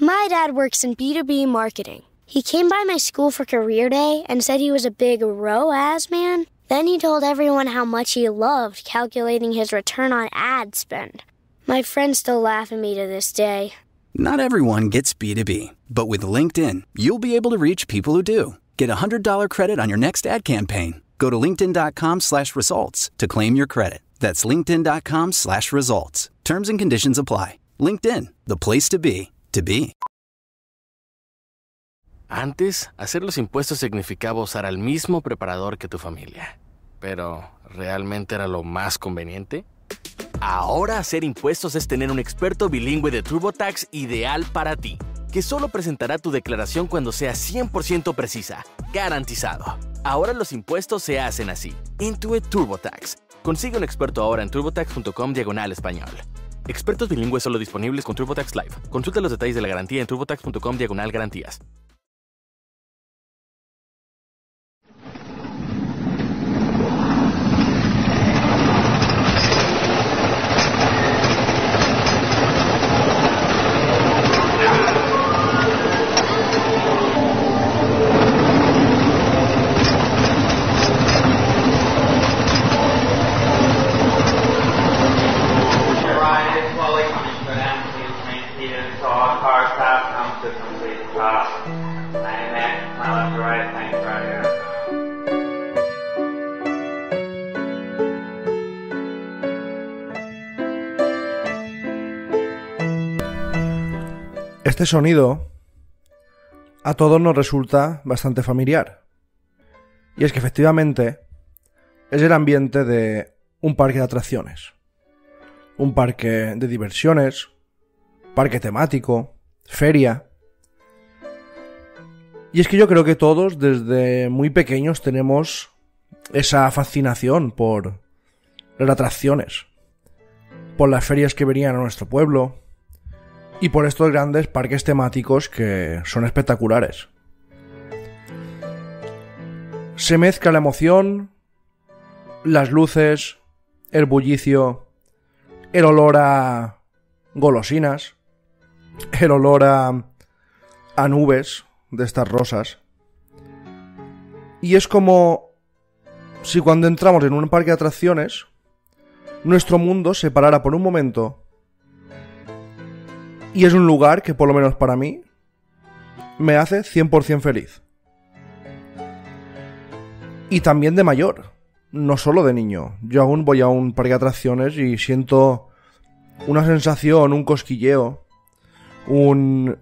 My dad works in B2B marketing. He came by my school for career day and said he was a big ROAS man. Then he told everyone how much he loved calculating his return on ad spend. My friends still laugh at me to this day. Not everyone gets B2B, but with LinkedIn, you'll be able to reach people who do. Get a $100 credit on your next ad campaign. Go to linkedin.com/results to claim your credit. That's linkedin.com/results. Terms and conditions apply. LinkedIn, the place to be, to be. Antes, hacer los impuestos significaba usar al mismo preparador que tu familia. Pero, ¿realmente era lo más conveniente? Ahora hacer impuestos es tener un experto bilingüe de TurboTax ideal para ti, que solo presentará tu declaración cuando sea 100% precisa, garantizado. Ahora los impuestos se hacen así. Intuit TurboTax. Consigue un experto ahora en turbotax.com/español. Expertos bilingües solo disponibles con TurboTax Live. Consulta los detalles de la garantía en turbotax.com/garantías. Este sonido a todos nos resulta bastante familiar. Y es que efectivamente es el ambiente de un parque de atracciones. Un parque de diversiones, parque temático, feria. Y es que yo creo que todos desde muy pequeños tenemos esa fascinación por las atracciones, por las ferias que venían a nuestro pueblo y por estos grandes parques temáticos que son espectaculares. Se mezcla la emoción, las luces, el bullicio, el olor a golosinas, el olor a nubes de estas rosas. Y es como si cuando entramos en un parque de atracciones, nuestro mundo se parara por un momento. Y es un lugar que, por lo menos para mí, me hace 100% feliz. Y también de mayor, no solo de niño. Yo aún voy a un parque de atracciones y siento una sensación, un cosquilleo, como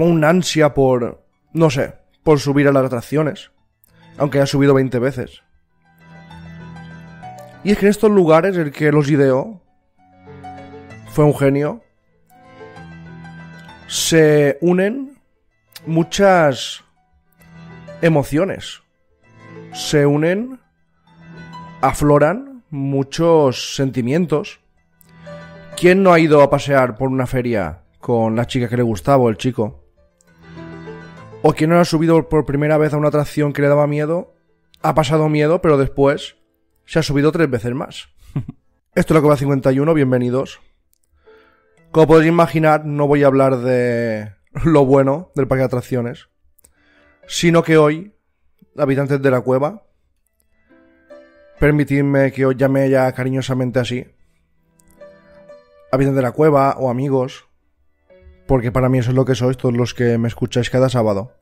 un ansia por, no sé, por subir a las atracciones, aunque haya subido 20 veces. Y es que en estos lugares el que los ideó fue un genio. Se unen muchas emociones. Se unen, afloran muchos sentimientos. ¿Quién no ha ido a pasear por una feria con la chica que le gustaba o el chico? ¿O quién no ha subido por primera vez a una atracción que le daba miedo? Ha pasado miedo, pero después se ha subido 3 veces más. Esto es la Cueva 51, bienvenidos. Como podéis imaginar, no voy a hablar de lo bueno del parque de atracciones, sino que hoy, habitantes de la cueva, permitidme que os llame ya cariñosamente así, habitantes de la cueva o amigos, porque para mí eso es lo que sois todos los que me escucháis cada sábado.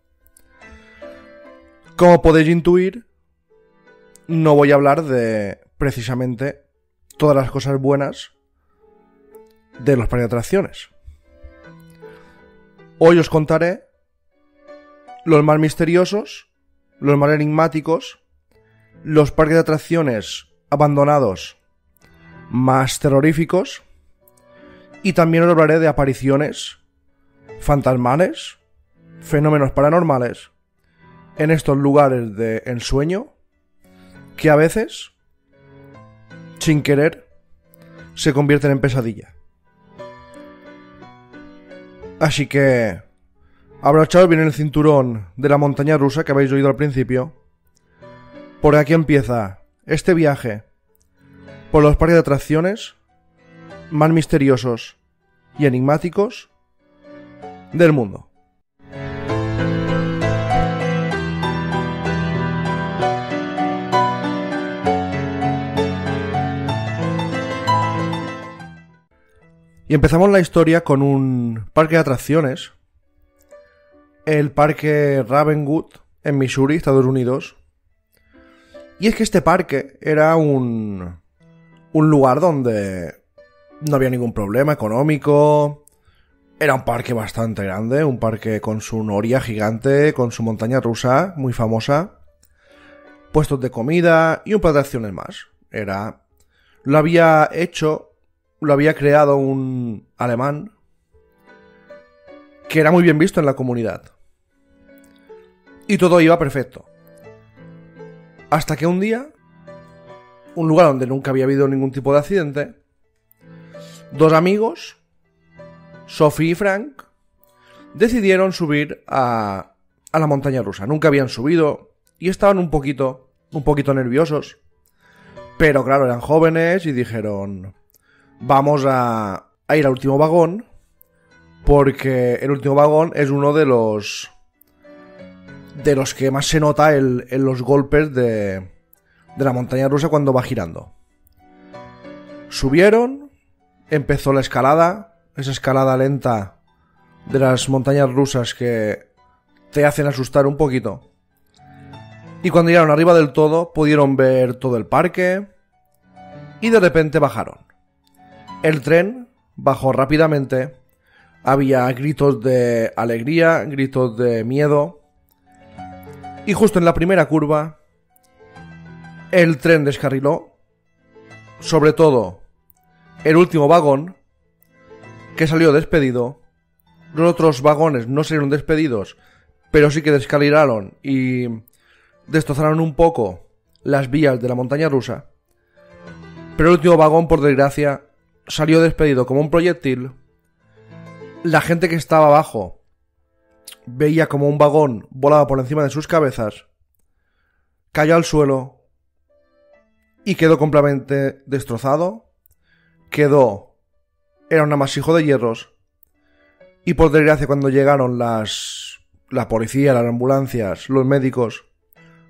Como podéis intuir, no voy a hablar de precisamente todas las cosas buenas de los parques de atracciones. Hoy os contaré los más misteriosos, los más enigmáticos, los parques de atracciones abandonados más terroríficos, y también os hablaré de apariciones fantasmales, fenómenos paranormales en estos lugares de ensueño que a veces, sin querer, se convierten en pesadilla. Así que abrochaos bien el cinturón de la montaña rusa que habéis oído al principio, porque aquí empieza este viaje por los parques de atracciones más misteriosos y enigmáticos del mundo. Y empezamos la historia con un parque de atracciones, el parque Ravenwood en Missouri, Estados Unidos. Y es que este parque era un lugar donde no había ningún problema económico. Era un parque bastante grande, un parque con su noria gigante, con su montaña rusa muy famosa, puestos de comida y un par de atracciones más. Lo había creado un alemán que era muy bien visto en la comunidad. Y todo iba perfecto. Hasta que un día, un lugar donde nunca había habido ningún tipo de accidente, dos amigos, Sophie y Frank, decidieron subir a la montaña rusa. Nunca habían subido y estaban un poquito nerviosos. Pero claro, eran jóvenes y dijeron: vamos a ir al último vagón, porque el último vagón es uno de los que más se nota en los golpes de la montaña rusa cuando va girando. Subieron, empezó la escalada, esa escalada lenta de las montañas rusas que te hacen asustar un poquito. Y cuando llegaron arriba del todo, pudieron ver todo el parque y de repente bajaron. El tren bajó rápidamente, había gritos de alegría, gritos de miedo, y justo en la primera curva, el tren descarriló, sobre todo el último vagón, que salió despedido. Los otros vagones no salieron despedidos, pero sí que descarrilaron y destrozaron un poco las vías de la montaña rusa. Pero el último vagón, por desgracia, salió despedido como un proyectil. La gente que estaba abajo veía como un vagón volaba por encima de sus cabezas, cayó al suelo y quedó completamente destrozado. Era un amasijo de hierros. Y por desgracia, cuando llegaron la policía, las ambulancias, los médicos,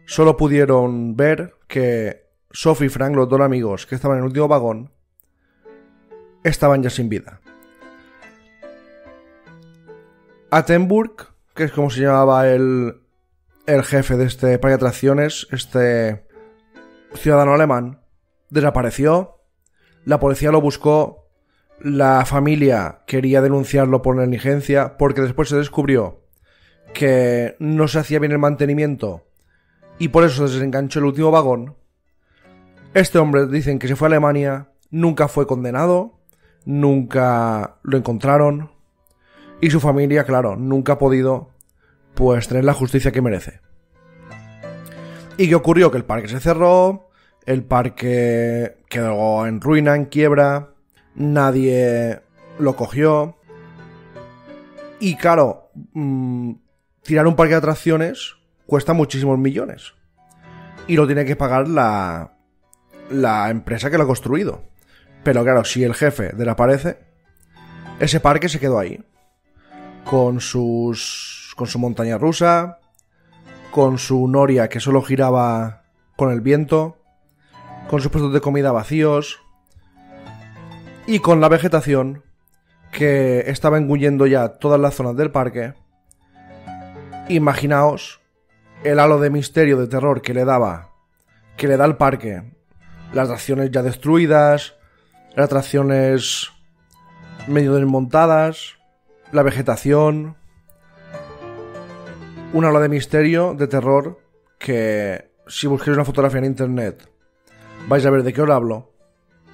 solo pudieron ver que Sophie y Frank, los dos amigos que estaban en el último vagón, estaban ya sin vida. Attenburg, que es como se llamaba el jefe de este parque de atracciones, este ciudadano alemán, desapareció. La policía lo buscó. La familia quería denunciarlo por negligencia, porque después se descubrió que no se hacía bien el mantenimiento y por eso se desenganchó el último vagón. Este hombre dicen que se fue a Alemania, nunca fue condenado, nunca lo encontraron y su familia, claro, nunca ha podido tener la justicia que merece. ¿Y qué ocurrió? Que el parque se cerró, el parque quedó en ruina, en quiebra, nadie lo cogió. Y claro, tirar un parque de atracciones cuesta muchísimos millones. Y lo tiene que pagar la empresa que lo ha construido. Pero claro, si el jefe desaparece, ese parque se quedó ahí. Con su montaña rusa, con su noria que solo giraba con el viento, con sus puestos de comida vacíos y con la vegetación que estaba engullendo ya todas las zonas del parque. Imaginaos el halo de misterio, de terror que le da al parque. Las atracciones ya destruidas, las atracciones medio desmontadas, la vegetación. Un halo de misterio, de terror, que si busquéis una fotografía en internet vais a ver de qué os hablo.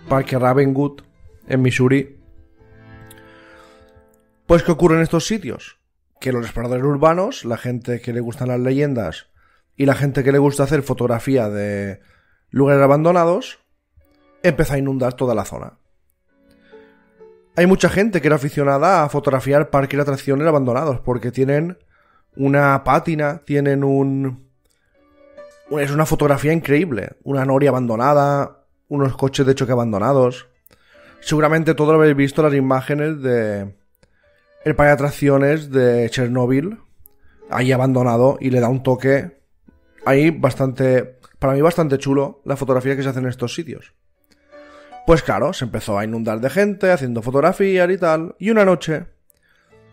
Parque Ravenwood en Missouri. Pues ¿qué ocurre en estos sitios? Que los exploradores urbanos, la gente que le gustan las leyendas y la gente que le gusta hacer fotografía de lugares abandonados, empieza a inundar toda la zona. Hay mucha gente que era aficionada a fotografiar parques de atracciones abandonados porque tienen una pátina, es una fotografía increíble. Una noria abandonada, unos coches de choque abandonados. Seguramente todos lo habéis visto las imágenes de el parque de atracciones de Chernobyl, ahí abandonado, y le da un toque ahí bastante, para mí bastante chulo, la fotografía que se hace en estos sitios. Pues claro, se empezó a inundar de gente haciendo fotografías y tal, y una noche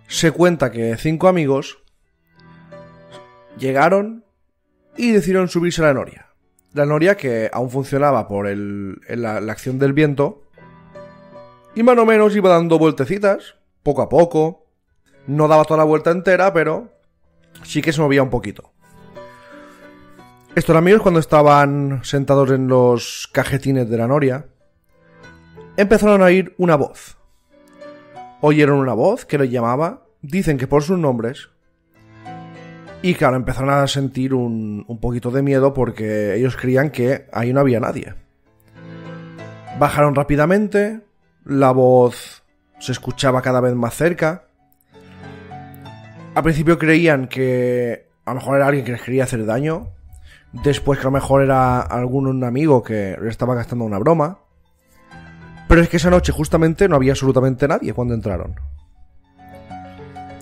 se cuenta que 5 amigos llegaron y decidieron subirse a la noria. La noria que aún funcionaba por la acción del viento, y más o menos iba dando vueltecitas, poco a poco. No daba toda la vuelta entera, pero sí que se movía un poquito. Estos amigos, cuando estaban sentados en los cajetines de la noria, empezaron a oír una voz. Oyeron una voz que los llamaba, dicen que por sus nombres, y claro, empezaron a sentir un poquito de miedo porque ellos creían que ahí no había nadie. Bajaron rápidamente, la voz se escuchaba cada vez más cerca. Al principio creían que a lo mejor era alguien que les quería hacer daño, después que a lo mejor era algún amigo que le estaba gastando una broma. Pero es que esa noche justamente no había absolutamente nadie cuando entraron.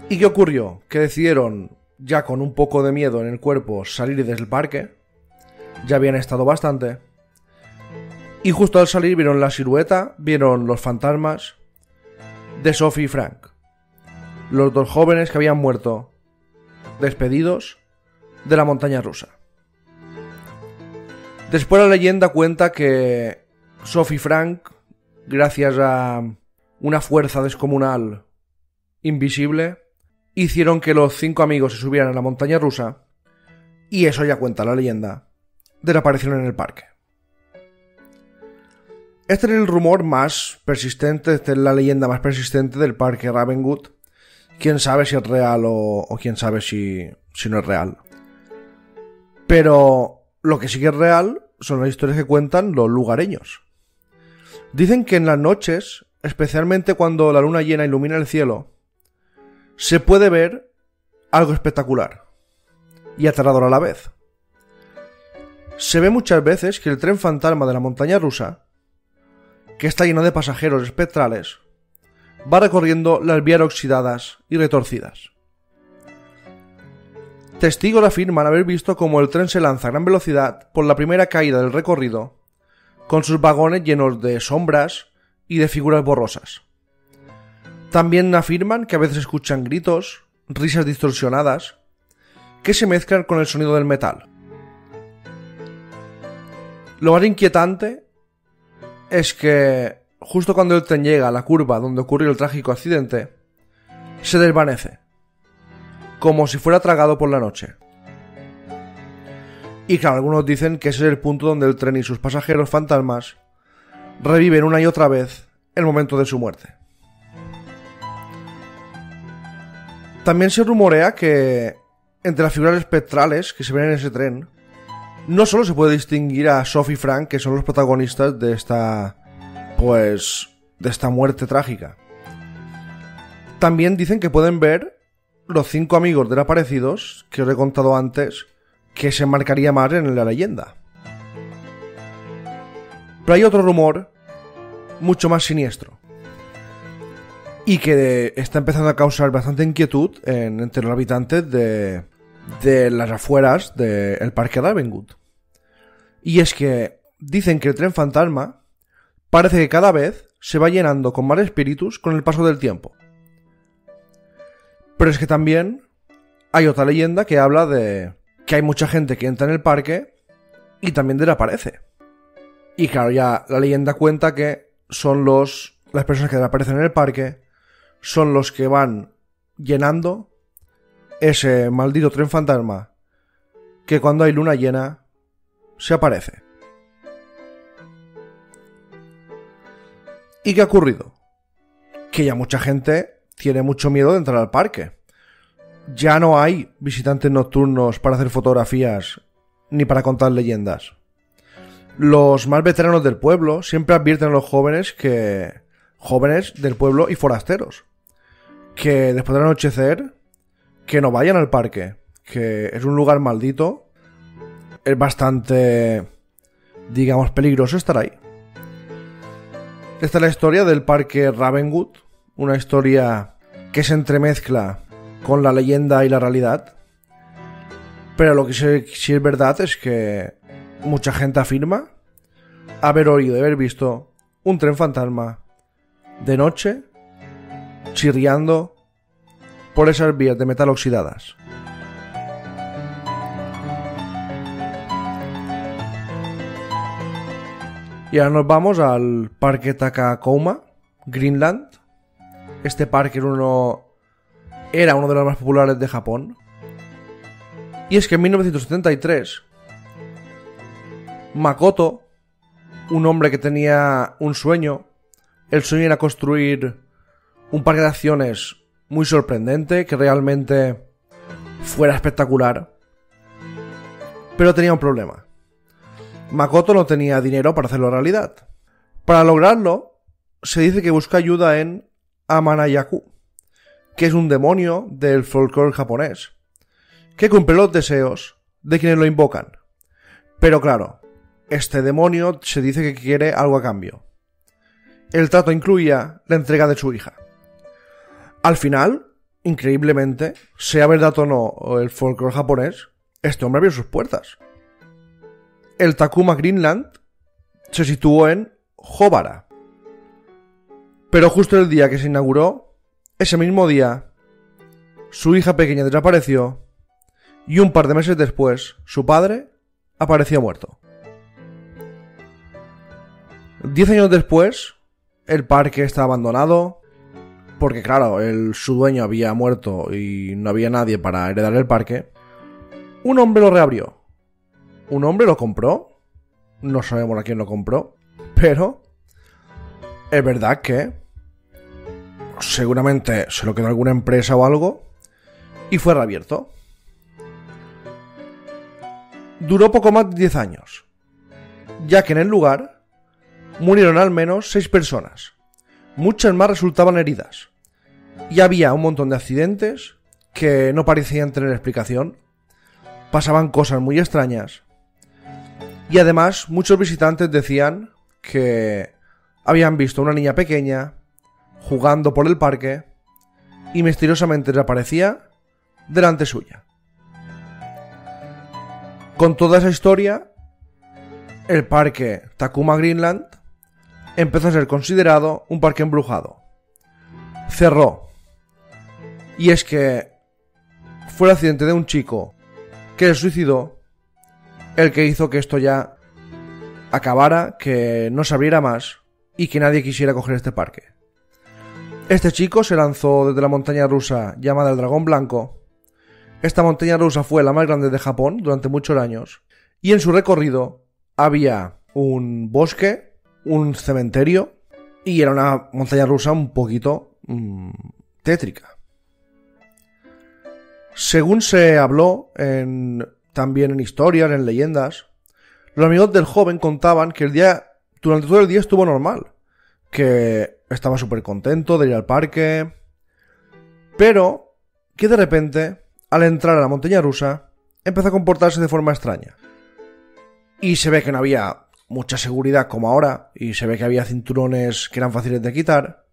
¿Y qué ocurrió? Que decidieron, ya con un poco de miedo en el cuerpo, salir del parque. Ya habían estado bastante. Y justo al salir vieron la silueta, vieron los fantasmas de Sophie y Frank. Los 2 jóvenes que habían muerto, despedidos de la montaña rusa. Después la leyenda cuenta que Sophie y Frank, gracias a una fuerza descomunal invisible, hicieron que los 5 amigos se subieran a la montaña rusa, y eso ya cuenta la leyenda de la aparición en el parque. Este es el rumor más persistente, esta es la leyenda más persistente del parque Ravenswood. Quién sabe si es real o quién sabe si no es real. Pero lo que sí que es real son las historias que cuentan los lugareños. Dicen que en las noches, especialmente cuando la luna llena ilumina el cielo, se puede ver algo espectacular y aterrador a la vez. Se ve muchas veces que el tren fantasma de la montaña rusa, que está lleno de pasajeros espectrales, va recorriendo las vías oxidadas y retorcidas. Testigos afirman haber visto cómo el tren se lanza a gran velocidad por la primera caída del recorrido, con sus vagones llenos de sombras y de figuras borrosas. También afirman que a veces escuchan gritos, risas distorsionadas, que se mezclan con el sonido del metal. Lo más inquietante es que justo cuando el tren llega a la curva donde ocurrió el trágico accidente, se desvanece, como si fuera tragado por la noche. Y claro, algunos dicen que ese es el punto donde el tren y sus pasajeros fantasmas reviven una y otra vez el momento de su muerte. También se rumorea que entre las figuras espectrales que se ven en ese tren, no solo se puede distinguir a Sophie y Frank, que son los protagonistas de esta muerte trágica. También dicen que pueden ver los 5 amigos desaparecidos que os he contado antes, que se marcaría más en la leyenda. Pero hay otro rumor mucho más siniestro y que está empezando a causar bastante inquietud entre los habitantes de las afueras del parque Ravenswood. Y es que dicen que el tren fantasma parece que cada vez se va llenando con más espíritus con el paso del tiempo. Pero es que también hay otra leyenda que habla de que hay mucha gente que entra en el parque y también desaparece. Y claro, ya la leyenda cuenta que son las personas que desaparecen en el parque son los que van llenando ese maldito tren fantasma que cuando hay luna llena se aparece. ¿Y qué ha ocurrido? Que ya mucha gente tiene mucho miedo de entrar al parque. Ya no hay visitantes nocturnos para hacer fotografías ni para contar leyendas. Los más veteranos del pueblo siempre advierten a los jóvenes del pueblo y forasteros, que después del anochecer que no vayan al parque, que es un lugar maldito, es bastante, digamos, peligroso estar ahí. Esta es la historia del parque Ravenswood, una historia que se entremezcla con la leyenda y la realidad. Pero lo que sí es verdad es que mucha gente afirma haber oído y haber visto un tren fantasma de noche chirriando por esas vías de metal oxidadas. Y ahora nos vamos al parque Takakouma, Greenland. Este parque era uno de los más populares de Japón. Y es que en 1973, Makoto, un hombre que tenía un sueño, el sueño era construir un parque de atracciones muy sorprendente, que realmente fuera espectacular, pero tenía un problema. Makoto no tenía dinero para hacerlo realidad. Para lograrlo, se dice que busca ayuda en Amanayaku, que es un demonio del folclore japonés, que cumple los deseos de quienes lo invocan. Pero claro, este demonio se dice que quiere algo a cambio. El trato incluía la entrega de su hija. Al final, increíblemente, sea verdad o no el folclore japonés, este hombre abrió sus puertas. El Takuma Greenland se situó en Hobara. Pero justo el día que se inauguró, ese mismo día, su hija pequeña desapareció y un par de meses después, su padre apareció muerto. 10 años después, el parque está abandonado porque, claro, su dueño había muerto y no había nadie para heredar el parque. Un hombre lo reabrió. Un hombre lo compró. No sabemos a quién lo compró, pero es verdad que seguramente se lo quedó alguna empresa o algo y fue reabierto. Duró poco más de 10 años, ya que en el lugar murieron al menos 6 personas. Muchas más resultaban heridas. Y había un montón de accidentes que no parecían tener explicación. Pasaban cosas muy extrañas. Y además, muchos visitantes decían que habían visto a una niña pequeña jugando por el parque y misteriosamente desaparecía delante suya. Con toda esa historia, el parque Takuma Greenland empezó a ser considerado un parque embrujado. Cerró. Y es que fue el accidente de un chico que se suicidó el que hizo que esto ya acabara, que no se abriera más y que nadie quisiera coger este parque. Este chico se lanzó desde la montaña rusa llamada el Dragón Blanco. Esta montaña rusa fue la más grande de Japón durante muchos años y en su recorrido había un bosque, un cementerio y era una montaña rusa un poquito tétrica. Según se habló también en historias, en leyendas, los amigos del joven contaban que durante todo el día estuvo normal, que estaba súper contento de ir al parque, pero que de repente, al entrar a la montaña rusa, empezó a comportarse de forma extraña. Y se ve que no había mucha seguridad como ahora, y se ve que había cinturones que eran fáciles de quitar.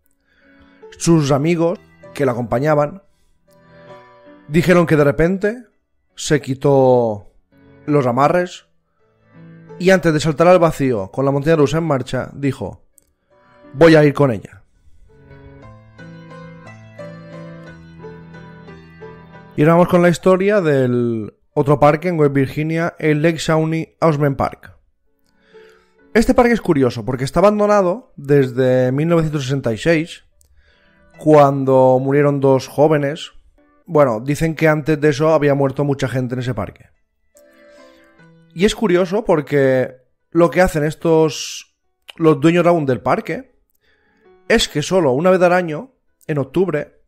Sus amigos, que la acompañaban, dijeron que de repente se quitó los amarres y antes de saltar al vacío con la montaña rusa en marcha, dijo: voy a ir con ella. Y ahora vamos con la historia del otro parque en West Virginia, el Lake Shawnee Amusement Park. Este parque es curioso porque está abandonado desde 1966, cuando murieron 2 jóvenes. Bueno, dicen que antes de eso había muerto mucha gente en ese parque. Y es curioso porque lo que hacen los dueños aún del parque, es que solo una vez al año, en octubre,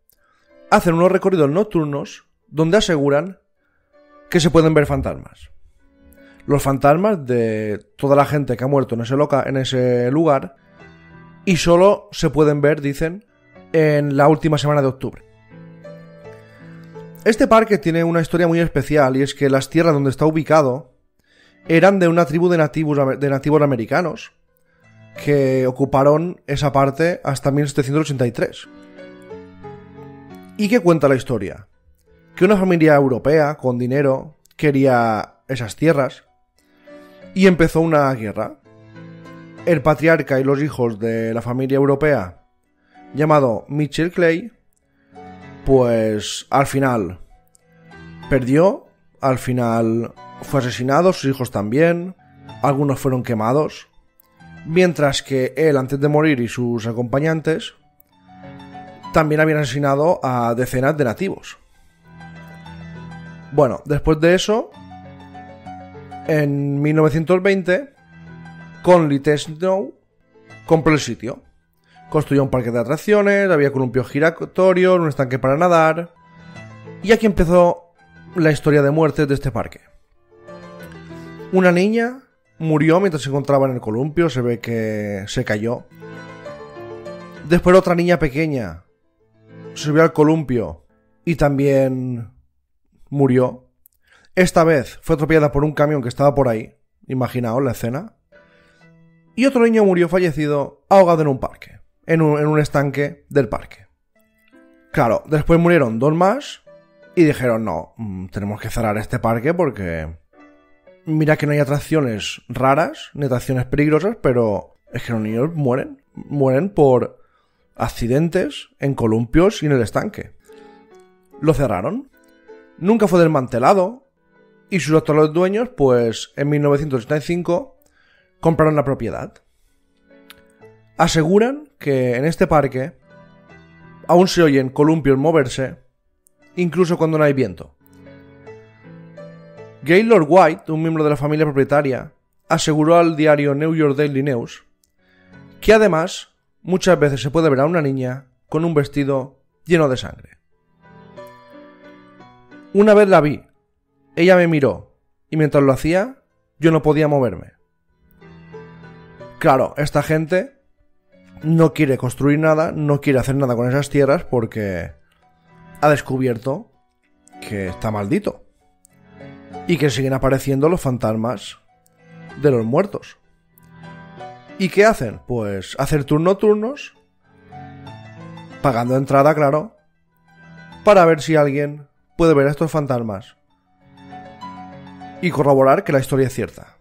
hacen unos recorridos nocturnos donde aseguran que se pueden ver fantasmas. Los fantasmas de toda la gente que ha muerto en ese lugar, y solo se pueden ver, dicen, en la última semana de octubre. Este parque tiene una historia muy especial, y es que las tierras donde está ubicado eran de una tribu de nativos americanos que ocuparon esa parte hasta 1783. ¿Y qué cuenta la historia? Que una familia europea con dinero quería esas tierras y empezó una guerra. El patriarca y los hijos de la familia europea, llamado Mitchell Clay, pues al final perdió, al final fue asesinado, sus hijos también, algunos fueron quemados, mientras que él, antes de morir, y sus acompañantes también habían asesinado a decenas de nativos. Bueno, después de eso, en 1920, Conley Tesno compró el sitio. Construyó un parque de atracciones, había columpios giratorios, un estanque para nadar. Y aquí empezó la historia de muertes de este parque. Una niña murió mientras se encontraba en el columpio, se ve que se cayó. Después otra niña pequeña subió al columpio y también murió. Esta vez fue atropellada por un camión que estaba por ahí. Imaginaos la escena. Y otro niño murió fallecido ahogado en un parque. En un estanque del parque. Claro, después murieron 2 más. Y dijeron, no, tenemos que cerrar este parque porque... Mira que no hay atracciones raras, ni atracciones peligrosas, pero es que los niños mueren. Mueren por accidentes en columpios y en el estanque. Lo cerraron. Nunca fue desmantelado. Y sus actuales dueños, pues en 1985, compraron la propiedad. Aseguran que en este parque aún se oyen columpios moverse, incluso cuando no hay viento. Gaylord White, un miembro de la familia propietaria, aseguró al diario New York Daily News que además muchas veces se puede ver a una niña con un vestido lleno de sangre. Una vez la vi, ella me miró y mientras lo hacía yo no podía moverme. Claro, esta gente no quiere construir nada, no quiere hacer nada con esas tierras porque ha descubierto que está maldito y que siguen apareciendo los fantasmas de los muertos. ¿Y qué hacen? Pues hacer turnos, pagando entrada, claro, para ver si alguien puede ver a estos fantasmas y corroborar que la historia es cierta.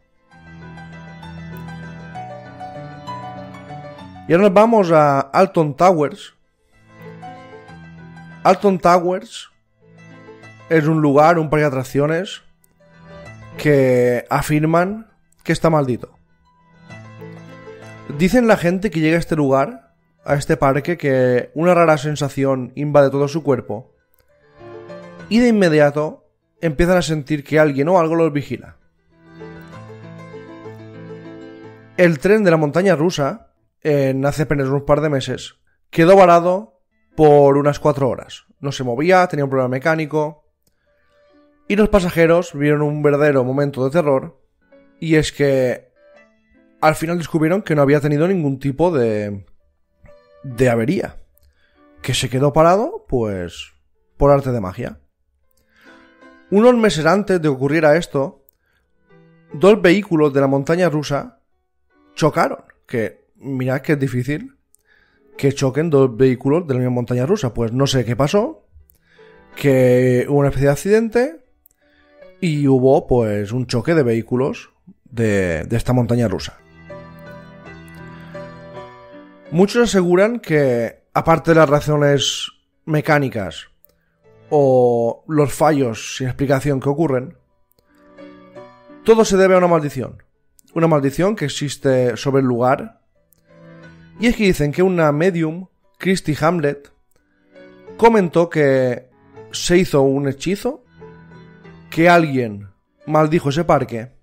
Y ahora nos vamos a Alton Towers. Alton Towers es un lugar, un parque de atracciones que afirman que está maldito. Dicen la gente que llega a este lugar, a este parque, que una rara sensación invade todo su cuerpo y de inmediato empiezan a sentir que alguien o algo los vigila. El tren de la montaña rusa, hace apenas unos par de meses, quedó varado por unas 4 horas. No se movía, tenía un problema mecánico. Y los pasajeros vieron un verdadero momento de terror. Y es que al final descubrieron que no había tenido ningún tipo de avería. Que se quedó parado, pues, por arte de magia. Unos meses antes de que ocurriera esto, 2 vehículos de la montaña rusa chocaron. Que mirad que es difícil que choquen 2 vehículos de la misma montaña rusa. Pues no sé qué pasó, que hubo una especie de accidente y hubo pues un choque de vehículos de esta montaña rusa. Muchos aseguran que, aparte de las razones mecánicas o los fallos sin explicación que ocurren, todo se debe a una maldición. Una maldición que existe sobre el lugar. Y es que dicen que una medium, Christy Hamlet, comentó que se hizo un hechizo, que alguien maldijo ese parque,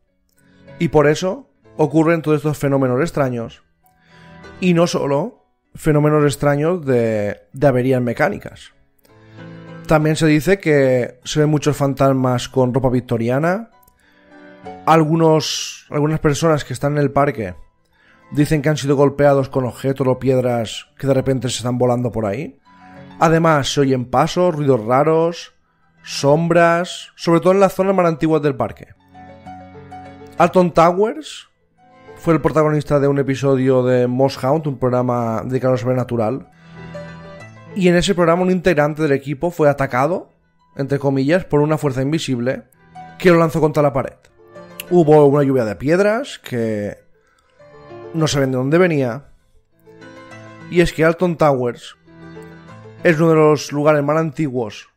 y por eso ocurren todos estos fenómenos extraños. Y no solo fenómenos extraños de averías mecánicas. También se dice que se ven muchos fantasmas con ropa victoriana. Algunas personas que están en el parque dicen que han sido golpeados con objetos o piedras que de repente se están volando por ahí. Además se oyen pasos, ruidos raros, sombras, sobre todo en las zonas más antiguas del parque. Alton Towers fue el protagonista de un episodio de Moss Haunt, un programa dedicado al sobrenatural. Y en ese programa un integrante del equipo fue atacado, entre comillas, por una fuerza invisible que lo lanzó contra la pared. Hubo una lluvia de piedras que no saben de dónde venía. Y es que Alton Towers es uno de los lugares más antiguos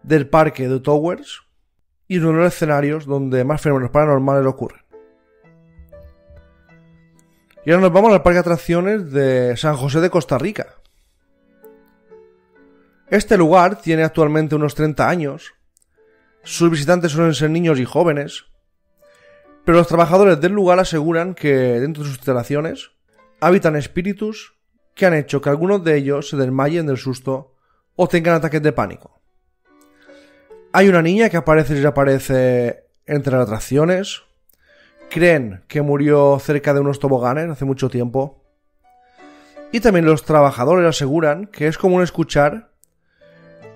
del parque de Towers y uno de los escenarios donde más fenómenos paranormales ocurren. Y ahora nos vamos al parque de atracciones de San José de Costa Rica. Este lugar tiene actualmente unos 30 años. Sus visitantes suelen ser niños y jóvenes. Pero los trabajadores del lugar aseguran que dentro de sus instalaciones habitan espíritus que han hecho que algunos de ellos se desmayen del susto o tengan ataques de pánico. Hay una niña que aparece y desaparece entre las atracciones. Creen que murió cerca de unos toboganes hace mucho tiempo. Y también los trabajadores aseguran que es común escuchar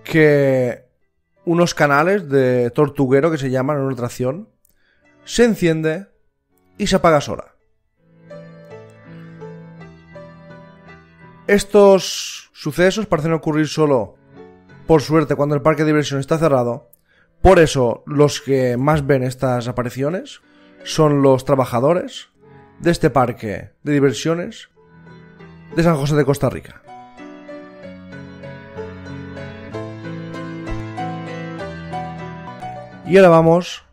que unos canales de tortuguero que se llaman en una atracción se enciende y se apaga sola. Estos sucesos parecen ocurrir solo, por suerte, cuando el parque de diversión está cerrado. Por eso, los que más ven estas apariciones son los trabajadores de este parque de diversiones de San José de Costa Rica. Y ahora vamos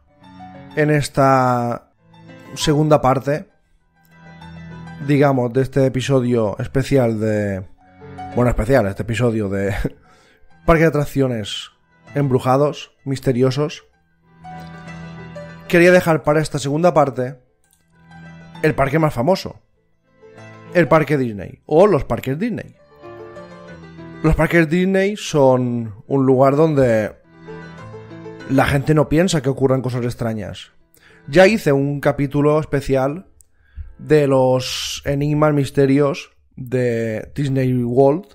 en esta segunda parte, digamos, de este episodio especial este episodio de parque de atracciones embrujados, misteriosos. Quería dejar para esta segunda parte el parque más famoso, el parque Disney, o los parques Disney. Los parques Disney son un lugar donde la gente no piensa que ocurran cosas extrañas. Ya hice un capítulo especial de los enigmas, misterios de Disney World,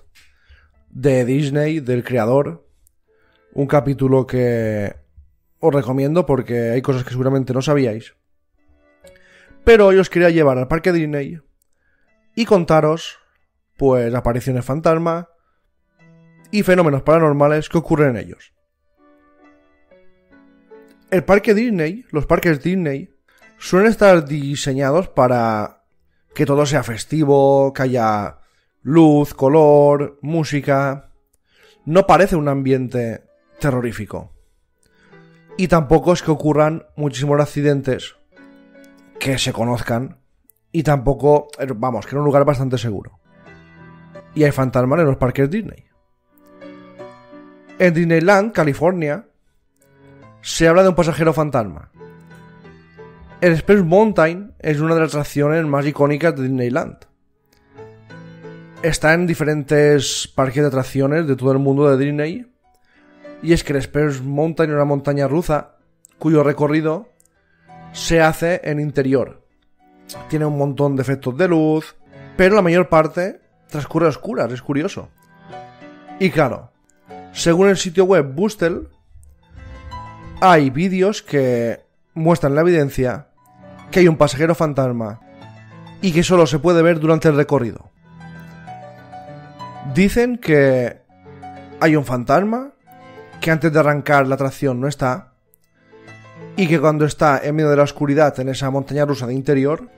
de Disney, del creador. Un capítulo que os recomiendo porque hay cosas que seguramente no sabíais. Pero hoy os quería llevar al parque Disney y contaros, pues, apariciones fantasma y fenómenos paranormales que ocurren en ellos. El parque Disney, los parques Disney, suelen estar diseñados para que todo sea festivo, que haya luz, color, música. No parece un ambiente terrorífico. Y tampoco es que ocurran muchísimos accidentes que se conozcan. Y tampoco, vamos, que era un lugar bastante seguro. Y hay fantasmas en los parques Disney. En Disneyland, California, se habla de un pasajero fantasma. El Space Mountain es una de las atracciones más icónicas de Disneyland. Está en diferentes parques de atracciones de todo el mundo de Disney. Y es que el Space Mountain es una montaña rusa cuyo recorrido se hace en interior. Tiene un montón de efectos de luz, pero la mayor parte transcurre a oscuras, es curioso. Y claro, según el sitio web Bustel, hay vídeos que muestran la evidencia que hay un pasajero fantasma y que solo se puede ver durante el recorrido. Dicen que hay un fantasma que antes de arrancar la atracción no está y que cuando está en medio de la oscuridad en esa montaña rusa de interior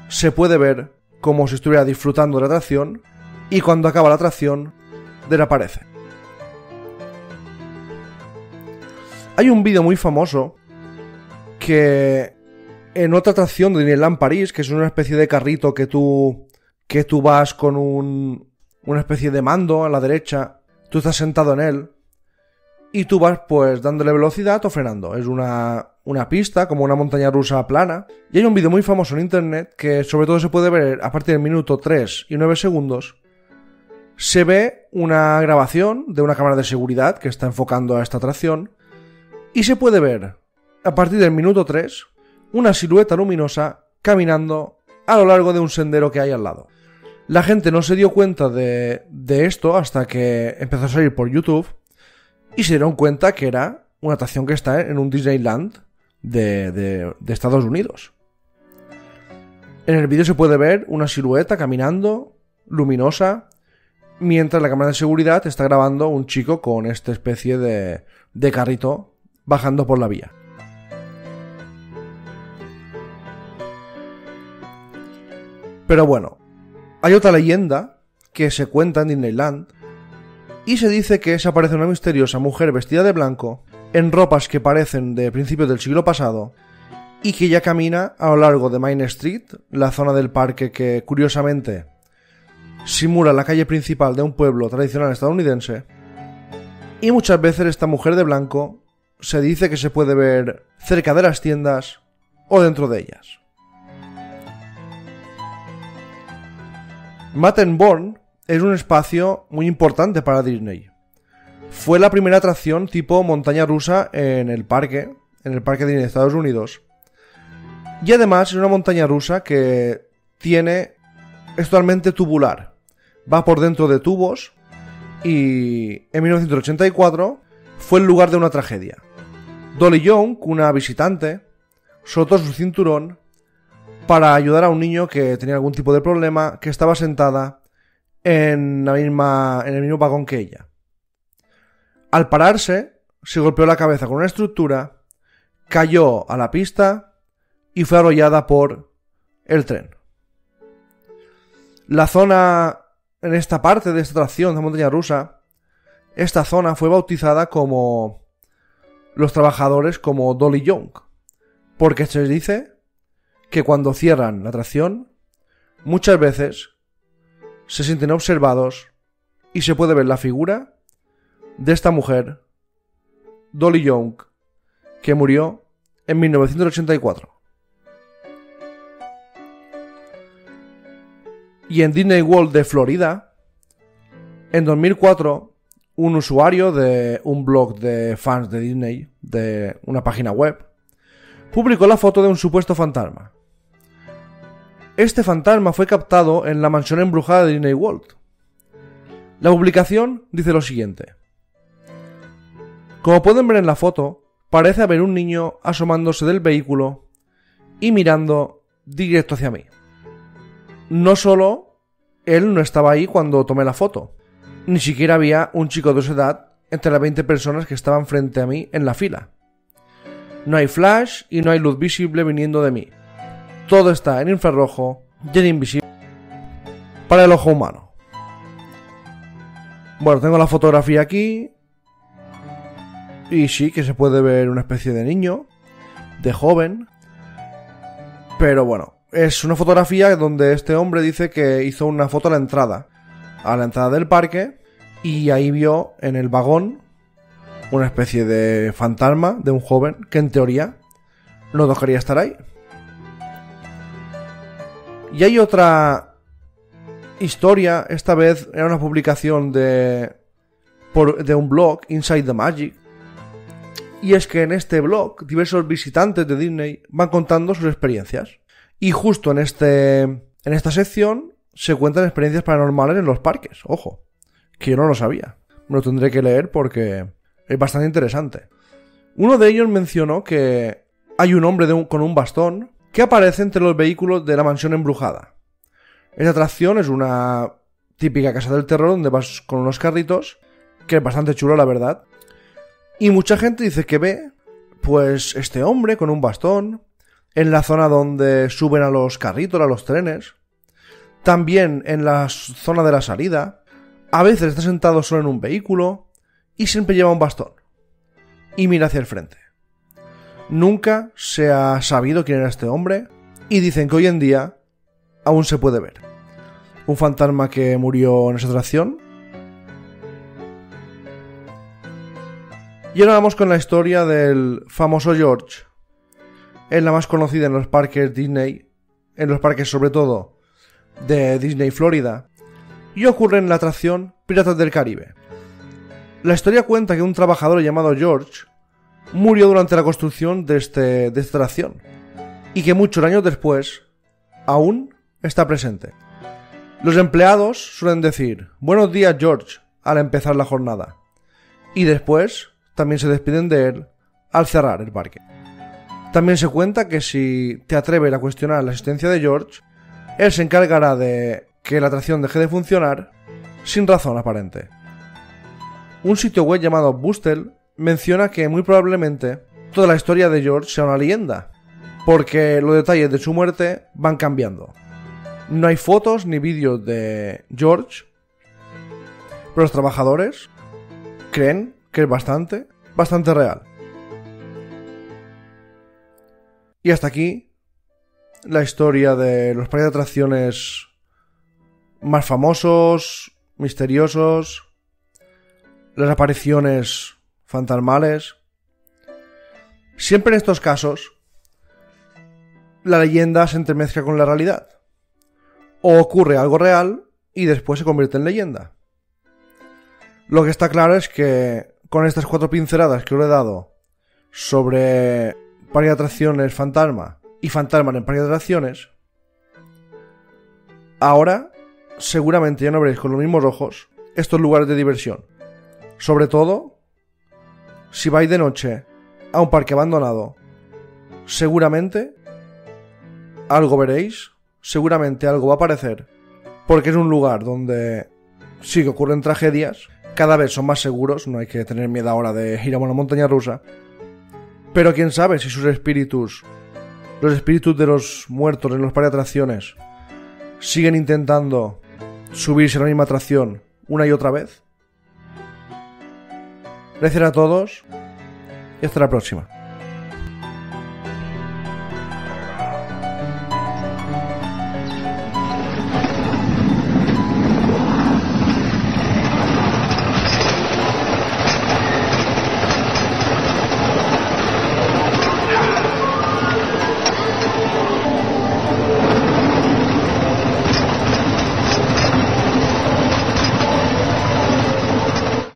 se puede ver como si estuviera disfrutando de la atracción y cuando acaba la atracción desaparece. Hay un vídeo muy famoso que en otra atracción de Disneyland París, que es una especie de carrito que tú vas con una especie de mando a la derecha, tú estás sentado en él y tú vas pues dándole velocidad o frenando. Es una pista, como una montaña rusa plana. Y hay un vídeo muy famoso en internet que sobre todo se puede ver a partir del minuto 3 y 9 segundos. Se ve una grabación de una cámara de seguridad que está enfocando a esta atracción. Y se puede ver, a partir del minuto 3, una silueta luminosa caminando a lo largo de un sendero que hay al lado. La gente no se dio cuenta de esto hasta que empezó a salir por YouTube y se dieron cuenta que era una atracción que está en un Disneyland de Estados Unidos. En el vídeo se puede ver una silueta caminando, luminosa, mientras la cámara de seguridad está grabando un chico con esta especie de carrito bajando por la vía. Pero bueno, hay otra leyenda que se cuenta en Disneyland y se dice que se aparece una misteriosa mujer vestida de blanco en ropas que parecen de principios del siglo pasado y que ya camina a lo largo de Main Street, la zona del parque que curiosamente simula la calle principal de un pueblo tradicional estadounidense. Y muchas veces esta mujer de blanco se dice que se puede ver cerca de las tiendas o dentro de ellas. Matterhorn es un espacio muy importante para Disney. Fue la primera atracción tipo montaña rusa en el parque Disney de Estados Unidos. Y además es una montaña rusa que es totalmente tubular. Va por dentro de tubos y en 1984 fue el lugar de una tragedia. Dolly Young, una visitante, soltó su cinturón para ayudar a un niño que tenía algún tipo de problema, que estaba sentada en el mismo vagón que ella. Al pararse, se golpeó la cabeza con una estructura, cayó a la pista y fue arrollada por el tren. La zona, en esta parte de esta atracción de montaña rusa, esta zona fue bautizada como los trabajadores como Dolly Young, porque se dice que cuando cierran la atracción, muchas veces se sienten observados y se puede ver la figura de esta mujer, Dolly Young, que murió en 1984. Y en Disney World de Florida, en 2004, un usuario de un blog de fans de Disney, de una página web, publicó la foto de un supuesto fantasma. Este fantasma fue captado en la mansión embrujada de Disney World. La publicación dice lo siguiente: como pueden ver en la foto, parece haber un niño asomándose del vehículo y mirando directo hacia mí. No solo él no estaba ahí cuando tomé la foto, ni siquiera había un chico de su edad entre las 20 personas que estaban frente a mí en la fila. No hay flash y no hay luz visible viniendo de mí. Todo está en infrarrojo y en invisible para el ojo humano. Bueno, tengo la fotografía aquí. Y sí que se puede ver una especie de niño, de joven. Pero bueno, es una fotografía donde este hombre dice que hizo una foto a la entrada del parque. Y ahí vio en el vagón una especie de fantasma de un joven que en teoría no tocaría estar ahí. Y hay otra historia, esta vez era una publicación de un blog, Inside the Magic. Y es que en este blog diversos visitantes de Disney van contando sus experiencias. Y justo en esta sección se cuentan experiencias paranormales en los parques. Ojo, que yo no lo sabía. Me lo tendré que leer porque es bastante interesante. Uno de ellos mencionó que hay un hombre con un bastón que aparece entre los vehículos de la mansión embrujada. Esta atracción es una típica casa del terror donde vas con unos carritos, que es bastante chulo la verdad. Y mucha gente dice que ve, pues, este hombre con un bastón en la zona donde suben a los carritos, a los trenes. También en la zona de la salida. A veces está sentado solo en un vehículo y siempre lleva un bastón. Y mira hacia el frente. Nunca se ha sabido quién era este hombre y dicen que hoy en día aún se puede ver. Un fantasma que murió en esa atracción. Y ahora vamos con la historia del famoso George. Es la más conocida en los parques Disney, en los parques sobre todo de Disney Florida, y ocurre en la atracción Piratas del Caribe. La historia cuenta que un trabajador llamado George murió durante la construcción de esta atracción, y que muchos años después aún está presente. Los empleados suelen decir "Buenos días, George" al empezar la jornada, y después también se despiden de él al cerrar el parque. También se cuenta que si te atreves a cuestionar la existencia de George, él se encargará de que la atracción deje de funcionar sin razón aparente. Un sitio web llamado Bustle menciona que muy probablemente toda la historia de George sea una leyenda, porque los detalles de su muerte van cambiando. No hay fotos ni vídeos de George, pero los trabajadores creen que es bastante real. Y hasta aquí la historia de los parques de atracciones más famosos, misteriosos, las apariciones fantasmales. Siempre en estos casos, la leyenda se entremezcla con la realidad. O ocurre algo real y después se convierte en leyenda. Lo que está claro es que con estas 4 pinceladas que os he dado sobre parques de atracciones fantasma y fantasmas en parques de atracciones, ahora seguramente ya no veréis con los mismos ojos estos lugares de diversión. Sobre todo, si vais de noche a un parque abandonado, seguramente algo veréis, seguramente algo va a aparecer, porque es un lugar donde sí que ocurren tragedias, cada vez son más seguros, no hay que tener miedo ahora de ir a una montaña rusa, pero quién sabe si sus espíritus, los espíritus de los muertos en los parques de atracciones, siguen intentando subirse a la misma atracción una y otra vez. Gracias a todos y hasta la próxima.